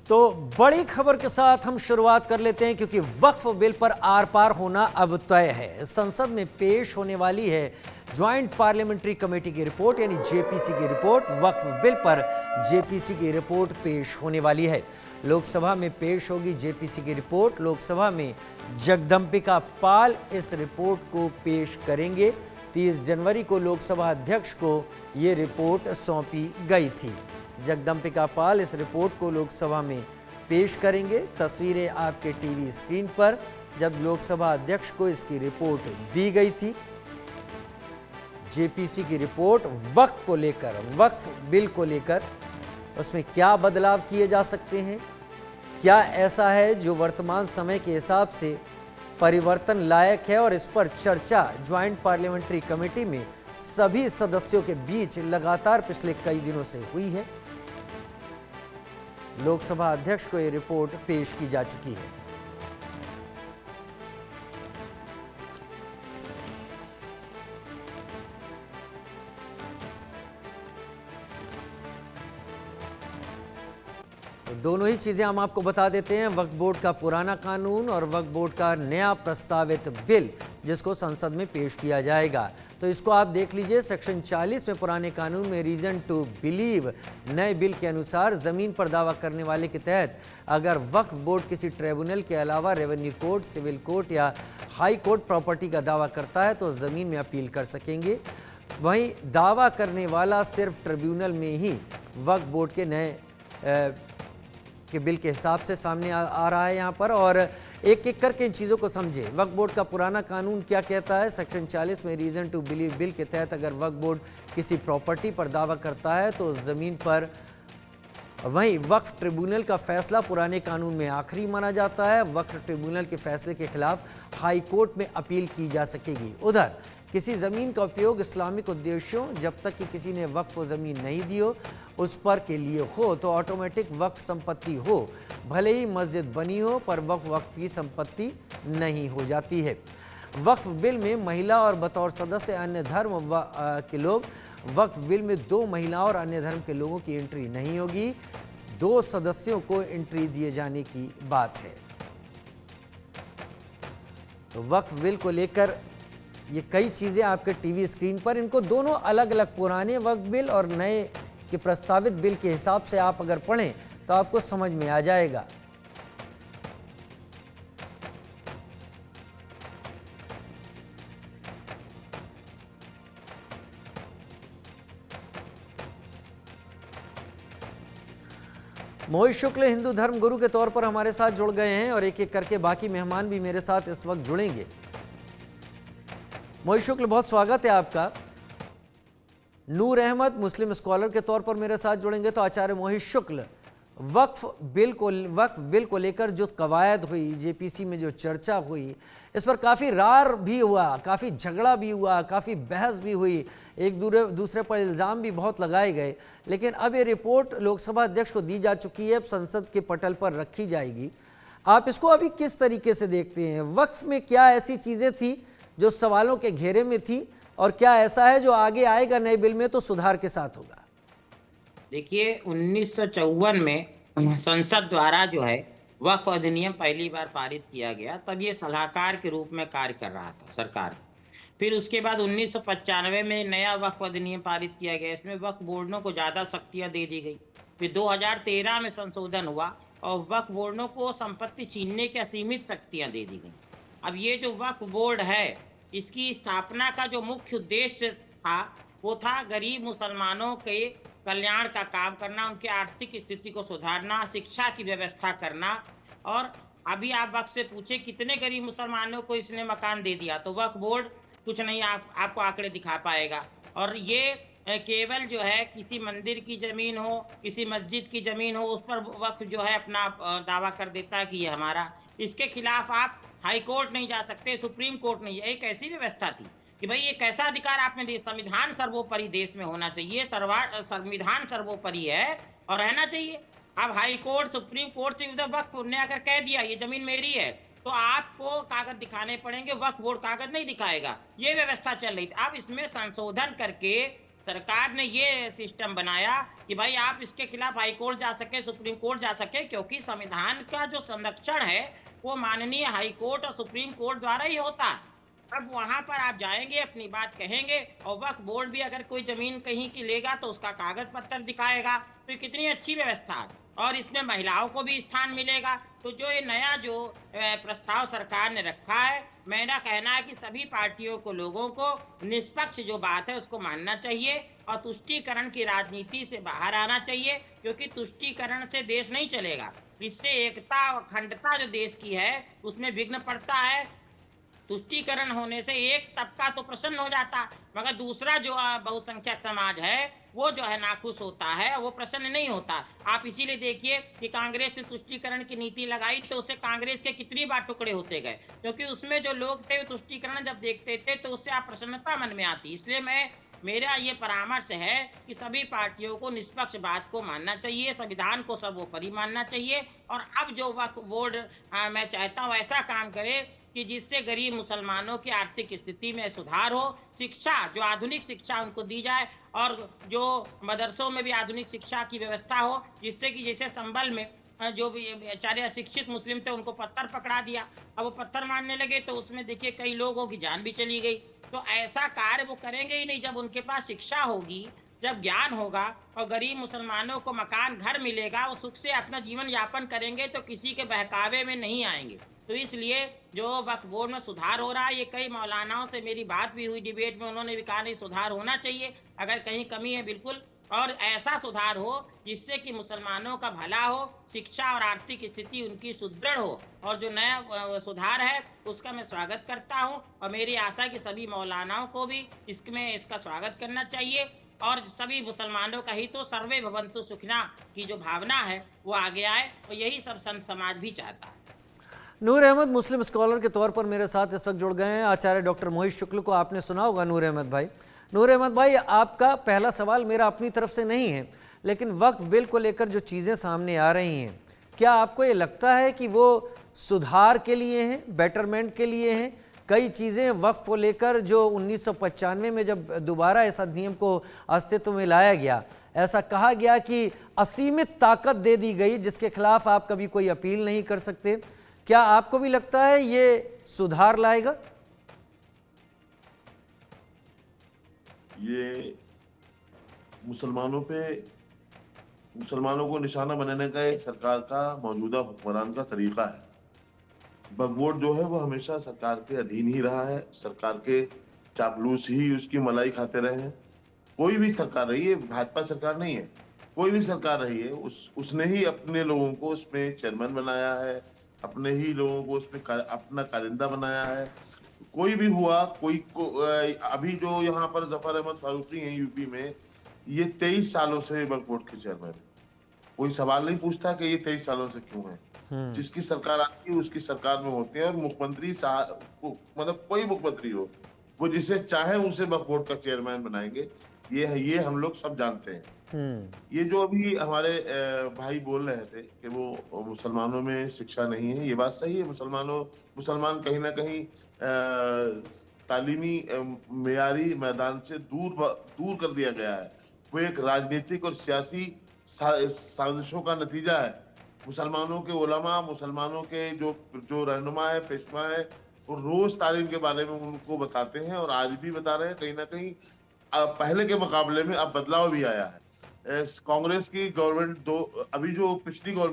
तो बड़ी खबर के साथ हम शुरुआत कर लेते हैं क्योंकि वक्फ बिल पर आर पार होना अब तय है। संसद में पेश होने वाली है ज्वाइंट पार्लियामेंट्री कमेटी की रिपोर्ट यानी जेपीसी की रिपोर्ट। वक्फ बिल पर जेपीसी की रिपोर्ट पेश होने वाली है। लोकसभा में पेश होगी जेपीसी की रिपोर्ट। लोकसभा में जगदंबिका पाल इस रिपोर्ट को पेश करेंगे। 30 जनवरी को लोकसभा अध्यक्ष को ये रिपोर्ट सौंपी गई थी। जगदंबिका पाल इस रिपोर्ट को लोकसभा में पेश करेंगे। तस्वीरें आपके टीवी स्क्रीन पर जब लोकसभा अध्यक्ष को इसकी रिपोर्ट दी गई थी। जेपीसी की रिपोर्ट वक्फ को लेकर, वक्फ बिल को लेकर उसमें क्या बदलाव किए जा सकते हैं, क्या ऐसा है जो वर्तमान समय के हिसाब से परिवर्तन लायक है, और इस पर चर्चा ज्वाइंट पार्लियामेंट्री कमेटी में सभी सदस्यों के बीच लगातार पिछले कई दिनों से हुई है। लोकसभा अध्यक्ष को यह रिपोर्ट पेश की जा चुकी है। तो दोनों ही चीजें हम आपको बता देते हैं। वक्फ बोर्ड का पुराना कानून और वक्फ बोर्ड का नया प्रस्तावित बिल जिसको संसद में पेश किया जाएगा। तो इसको आप देख लीजिए। सेक्शन 40 में पुराने कानून में रीजन टू बिलीव नए बिल के अनुसार जमीन पर दावा करने वाले के तहत अगर वक्फ बोर्ड किसी ट्रिब्यूनल के अलावा रेवेन्यू कोर्ट, सिविल कोर्ट या हाई कोर्ट प्रॉपर्टी का दावा करता है तो जमीन में अपील कर सकेंगे। वहीं दावा करने वाला सिर्फ ट्रिब्यूनल में ही वक्फ बोर्ड के नए के बिल के हिसाब से सामने आ रहा है यहाँ पर। और एक एक करके इन चीज़ों को समझे। वक्फ बोर्ड का पुराना कानून क्या कहता है। सेक्शन 40 में रीजन टू बिलीव बिल के तहत अगर वक्फ बोर्ड किसी प्रॉपर्टी पर दावा करता है तो ज़मीन पर, वहीं वक्फ ट्रिब्यूनल का फैसला पुराने कानून में आखिरी माना जाता है। वक्फ ट्रिब्यूनल के फैसले के खिलाफ हाई कोर्ट में अपील की जा सकेगी। उधर किसी ज़मीन का उपयोग इस्लामिक उद्देश्यों, जब तक कि किसी ने वक्फ ज़मीन नहीं दी हो, उस पर के लिए हो तो ऑटोमेटिक वक्फ संपत्ति हो। भले ही मस्जिद बनी हो पर वक्फ की संपत्ति नहीं हो जाती है। वक्फ बिल में महिला और बतौर सदस्य अन्य धर्म के लोग, वक्फ बिल में 2 महिलाओं और अन्य धर्म के लोगों की एंट्री नहीं होगी। 2 सदस्यों को एंट्री दिए जाने की बात है। तो वक्फ बिल को लेकर ये कई चीज़ें आपके टीवी स्क्रीन पर, इनको दोनों अलग अलग पुराने वक्फ बिल और नए के प्रस्तावित बिल के हिसाब से आप अगर पढ़ें तो आपको समझ में आ जाएगा। मोहित शुक्ल हिंदू धर्म गुरु के तौर पर हमारे साथ जुड़ गए हैं और एक एक करके बाकी मेहमान भी मेरे साथ इस वक्त जुड़ेंगे। मोहित शुक्ल, बहुत स्वागत है आपका। नूर अहमद मुस्लिम स्कॉलर के तौर पर मेरे साथ जुड़ेंगे। तो आचार्य मोहित शुक्ल, वक्फ बिल को लेकर जो कवायद हुई, जेपीसी में जो चर्चा हुई, इस पर काफ़ी रार भी हुआ, काफ़ी झगड़ा भी हुआ, काफ़ी बहस भी हुई, एक दूसरे पर इल्ज़ाम भी बहुत लगाए गए। लेकिन अब ये रिपोर्ट लोकसभा अध्यक्ष को दी जा चुकी है, अब संसद के पटल पर रखी जाएगी। आप इसको अभी किस तरीके से देखते हैं? वक्फ में क्या ऐसी चीज़ें थी जो सवालों के घेरे में थी, और क्या ऐसा है जो आगे आएगा नए बिल में तो सुधार के साथ होगा? देखिए, 1954 में संसद द्वारा जो है वक्फ अधिनियम पहली बार पारित किया गया। तब ये सलाहकार के रूप में कार्य कर रहा था सरकार। फिर उसके बाद 1995 में नया वक्फ अधिनियम पारित किया गया। इसमें वक्फ बोर्डों को ज़्यादा शक्तियाँ दे दी गई। फिर 2013 में संशोधन हुआ और वक्फ बोर्डों को संपत्ति छीनने की असीमित शक्तियाँ दे दी गई। अब ये जो वक्फ बोर्ड है, इसकी स्थापना का जो मुख्य उद्देश्य था वो था गरीब मुसलमानों के कल्याण का काम करना, उनकी आर्थिक स्थिति को सुधारना, शिक्षा की व्यवस्था करना। और अभी आप वक्फ से पूछे कितने गरीब मुसलमानों को इसने मकान दे दिया, तो वक्फ बोर्ड कुछ नहीं आपको आंकड़े दिखा पाएगा। और ये केवल जो है किसी मंदिर की ज़मीन हो, किसी मस्जिद की ज़मीन हो, उस पर वक्फ जो है अपना दावा कर देता है कि ये हमारा। इसके खिलाफ आप हाई कोर्ट नहीं जा सकते, सुप्रीम कोर्ट नहीं। एक ऐसी व्यवस्था थी कि भाई ये कैसा अधिकार आपने दिया। संविधान सर्वोपरि देश में होना चाहिए, संविधान सर्वोपरि है और रहना चाहिए। अब हाई कोर्ट, सुप्रीम कोर्ट से उधर वक्फ ने अगर कह दिया ये जमीन मेरी है, तो आपको कागज दिखाने पड़ेंगे, वक्फ बोर्ड कागज नहीं दिखाएगा। ये व्यवस्था चल रही थी। अब इसमें संशोधन करके सरकार ने ये सिस्टम बनाया कि भाई आप इसके खिलाफ हाई कोर्ट जा सके, सुप्रीम कोर्ट जा सके, क्योंकि संविधान का जो संरक्षण है वो माननीय हाई कोर्ट और सुप्रीम कोर्ट द्वारा ही होता है। अब वहां पर आप जाएंगे, अपनी बात कहेंगे, और वक्फ बोर्ड भी अगर कोई जमीन कहीं की लेगा तो उसका कागज पत्र दिखाएगा, तो ये कितनी अच्छी व्यवस्था है। और इसमें महिलाओं को भी स्थान मिलेगा। तो जो ये नया जो प्रस्ताव सरकार ने रखा है, मेरा कहना है कि सभी पार्टियों को, लोगों को निष्पक्ष जो बात है उसको मानना चाहिए और तुष्टीकरण की राजनीति से बाहर आना चाहिए, क्योंकि तुष्टीकरण से देश नहीं चलेगा। इससे एकता और अखंडता जो देश की है उसमें विघ्न पड़ता है। तुष्टीकरण होने से एक तबका तो प्रसन्न हो जाता, मगर दूसरा जो बहुसंख्यक समाज है वो जो है नाखुश होता है, वो प्रसन्न नहीं होता। आप इसीलिए देखिए कि कांग्रेस ने तुष्टीकरण की नीति लगाई तो उससे कांग्रेस के कितनी बार टुकड़े होते गए, क्योंकि उसमें जो लोग थे तुष्टीकरण जब देखते थे तो उससे अप्रसन्नता मन में आती। इसलिए मेरा ये परामर्श है कि सभी पार्टियों को निष्पक्ष बात को मानना चाहिए, संविधान को सर्वोपरि मानना चाहिए। और अब जो वक्फ बोर्ड मैं चाहता हूँ ऐसा काम करे कि जिससे गरीब मुसलमानों की आर्थिक स्थिति में सुधार हो, शिक्षा जो आधुनिक शिक्षा उनको दी जाए, और जो मदरसों में भी आधुनिक शिक्षा की व्यवस्था हो, जिससे कि जैसे संभल में जो भी बेचारे अशिक्षित मुस्लिम थे उनको पत्थर पकड़ा दिया, अब वो पत्थर मारने लगे तो उसमें देखिए कई लोगों की जान भी चली गई। तो ऐसा कार्य वो करेंगे ही नहीं जब उनके पास शिक्षा होगी, जब ज्ञान होगा और गरीब मुसलमानों को मकान घर मिलेगा, वो सुख से अपना जीवन यापन करेंगे, तो किसी के बहकावे में नहीं आएंगे। तो इसलिए जो वक्फ बोर्ड में सुधार हो रहा है, ये कई मौलानाओं से मेरी बात भी हुई डिबेट में, उन्होंने भी कहा नहीं सुधार होना चाहिए, अगर कहीं कमी है बिल्कुल, और ऐसा सुधार हो जिससे कि मुसलमानों का भला हो, शिक्षा और आर्थिक स्थिति उनकी सुदृढ़ हो। और जो नया सुधार है उसका मैं स्वागत करता हूं, और मेरी आशा है कि सभी मौलानाओं को भी इसका स्वागत करना चाहिए, और सभी मुसलमानों का ही तो सर्वे भवन्तु सुखिना की जो भावना है वो आगे आए, और यही सब संत समाज भी चाहता है। नूर अहमद मुस्लिम स्कॉलर के तौर पर मेरे साथ इस वक्त जुड़ गए हैं। आचार्य डॉक्टर मोहित शुक्ल को आपने सुना होगा। नूर अहमद भाई, आपका पहला सवाल मेरा अपनी तरफ से नहीं है, लेकिन वक्फ बिल को लेकर जो चीज़ें सामने आ रही हैं, क्या आपको ये लगता है कि वो सुधार के लिए हैं, बेटरमेंट के लिए हैं? कई चीज़ें वक्फ को लेकर जो 1995 में जब दोबारा इस अधिनियम को अस्तित्व में लाया गया, ऐसा कहा गया कि असीमित ताकत दे दी गई जिसके खिलाफ आप कभी कोई अपील नहीं कर सकते। क्या आपको भी लगता है ये सुधार लाएगा? ये मुसलमानों को निशाना बनाने का एक सरकार का मौजूदा हुक्मरान का तरीका है। वक्फ बोर्ड जो है वो हमेशा सरकार के अधीन ही रहा है, सरकार के चापलूस ही उसकी मलाई खाते रहे हैं। कोई भी सरकार रही है, भाजपा सरकार नहीं है, कोई भी सरकार रही है, उसने ही अपने लोगों को उसमें चेयरमैन बनाया है, अपने ही लोगों को उसमें अपना कारिंदा बनाया है। कोई भी हुआ, अभी जो यहाँ पर जफर अहमद फारूकी हैं यूपी में, ये 23 सालों से वक्फ बोर्ड के चेयरमैन है। कोई सवाल नहीं पूछता कि ये 23 सालों से क्यों है। जिसकी सरकार आती है उसकी सरकार में होते हैं, और मुख्यमंत्री मतलब कोई मुख्यमंत्री हो, वो जिसे चाहे उसे वक्फ बोर्ड का चेयरमैन बनाएंगे। ये हम लोग सब जानते हैं। ये जो अभी हमारे भाई बोल रहे थे कि वो मुसलमानों में शिक्षा नहीं है, ये बात सही है। मुसलमान कहीं ना कहीं तालीमी मेयारी मैदान से दूर कर दिया गया है। वो एक राजनीतिक और सियासी साजिशों का नतीजा है। मुसलमानों के उलमा, मुसलमानों के जो रहनुमा है, पेशवा है, वो रोज तालीम के बारे में उनको बताते हैं, और आज भी बता रहे हैं। कहीं ना कहीं पहले के मुकाबले में अब बदलाव भी आया है। कांग्रेस की गवर्नमेंट अभी जो पिछली गवर्नमेंट